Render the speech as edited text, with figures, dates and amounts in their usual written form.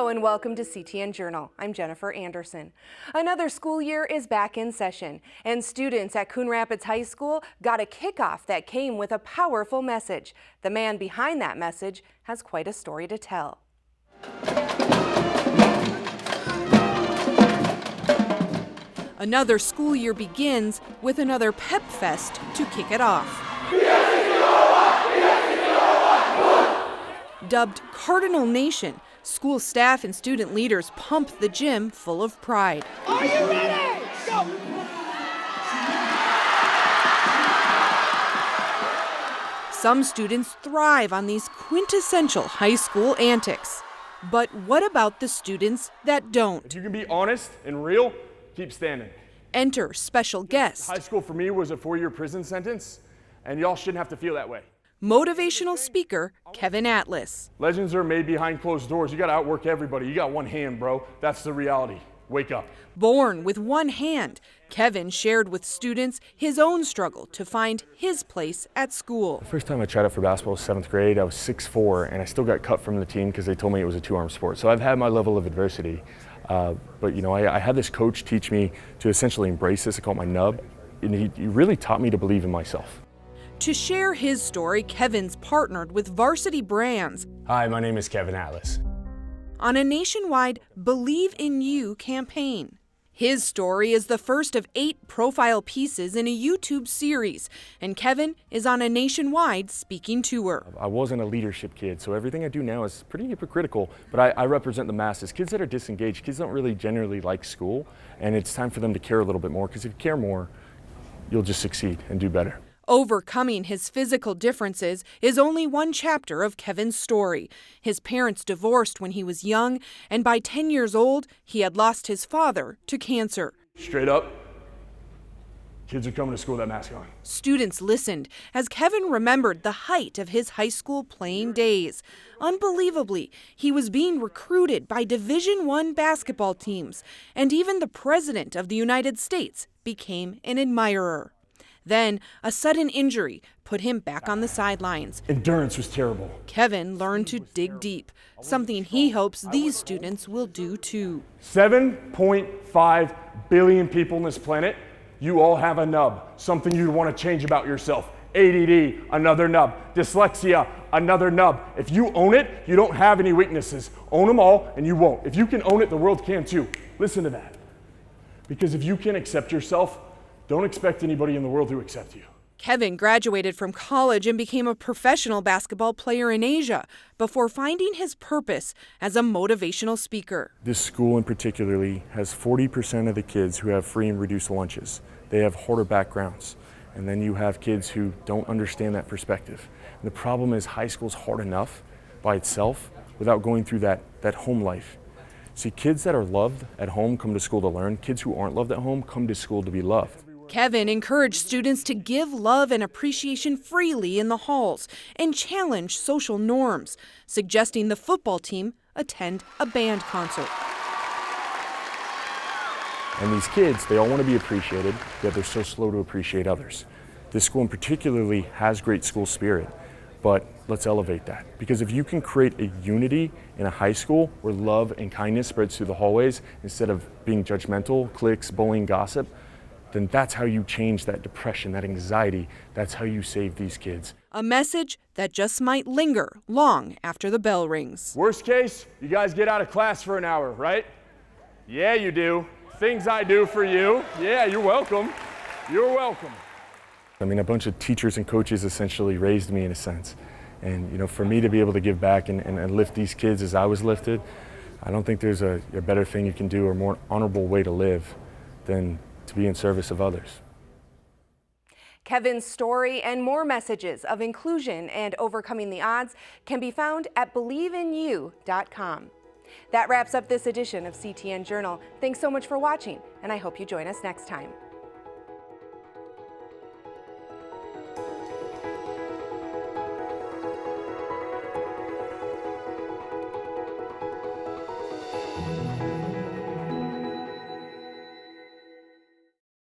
Hello and welcome to CTN Journal. I'm Jennifer Anderson. Another school year is back in session, and students at Coon Rapids High School got a kickoff that came with a powerful message. The man behind that message has quite a story to tell. Another school year begins with another pep fest to kick it off. Dubbed Cardinal Nation, school staff and student leaders pump the gym full of pride. Are you ready? Go! Some students thrive on these quintessential high school antics. But what about the students that don't? If you can be honest and real, keep standing. Enter special guest. High school for me was a 4-year prison sentence, and y'all shouldn't have to feel that way. Motivational speaker Kevin Atlas. Legends are made behind closed doors. You gotta outwork everybody. You got one hand, bro. That's the reality. Wake up. Born with one hand, Kevin shared with students his own struggle to find his place at school. The first time I tried out for basketball was 7th grade. I was 6'4", and I still got cut from the team because they told me it was a 2-arm sport. So I've had my level of adversity. But you know, I had this coach teach me to essentially embrace this. I call it my nub. And he really taught me to believe in myself. To share his story, Kevin's partnered with Varsity Brands. Hi, my name is Kevin Atlas. On a nationwide Believe in You campaign. His story is the first of 8 profile pieces in a YouTube series, and Kevin is on a nationwide speaking tour. I wasn't a leadership kid, so everything I do now is pretty hypocritical, but I represent the masses. Kids that are disengaged, kids don't really generally like school, and it's time for them to care a little bit more, because if you care more, you'll just succeed and do better. Overcoming his physical differences is only one chapter of Kevin's story. His parents divorced when he was young, and by 10 years old, he had lost his father to cancer. Straight up, kids are coming to school with that mask on. Students listened as Kevin remembered the height of his high school playing days. Unbelievably, he was being recruited by Division I basketball teams, and even the President of the United States became an admirer. Then, a sudden injury put him back on the sidelines. Endurance was terrible. Kevin learned to dig deep, something he hopes these students will do too. 7.5 billion people on this planet, you all have a nub, something you want to change about yourself. ADD, another nub. Dyslexia, another nub. If you own it, you don't have any weaknesses. Own them all and you won't. If you can own it, the world can too. Listen to that. Because if you can accept yourself, don't expect anybody in the world to accept you. Kevin graduated from college and became a professional basketball player in Asia before finding his purpose as a motivational speaker. This school in particularly has 40% of the kids who have free and reduced lunches. They have harder backgrounds. And then you have kids who don't understand that perspective. And the problem is high school's hard enough by itself without going through that home life. See, kids that are loved at home come to school to learn. Kids who aren't loved at home come to school to be loved. Kevin encouraged students to give love and appreciation freely in the halls and challenge social norms, suggesting the football team attend a band concert. And these kids, they all want to be appreciated, yet they're so slow to appreciate others. This school in particularly has great school spirit, but let's elevate that. Because if you can create a unity in a high school where love and kindness spreads through the hallways instead of being judgmental, cliques, bullying, gossip, then that's how you change that depression, that anxiety. That's how you save these kids. A message that just might linger long after the bell rings. Worst case, you guys get out of class for an hour, right? Yeah, you do. Things I do for you. Yeah, you're welcome. You're welcome. I mean, a bunch of teachers and coaches essentially raised me in a sense. And, you know, for me to be able to give back and lift these kids as I was lifted, I don't think there's a better thing you can do or more honorable way to live than to be in service of others. Kevin's story and more messages of inclusion and overcoming the odds can be found at believeinu.com. That wraps up this edition of CTN Journal. Thanks so much for watching, and I hope you join us next time.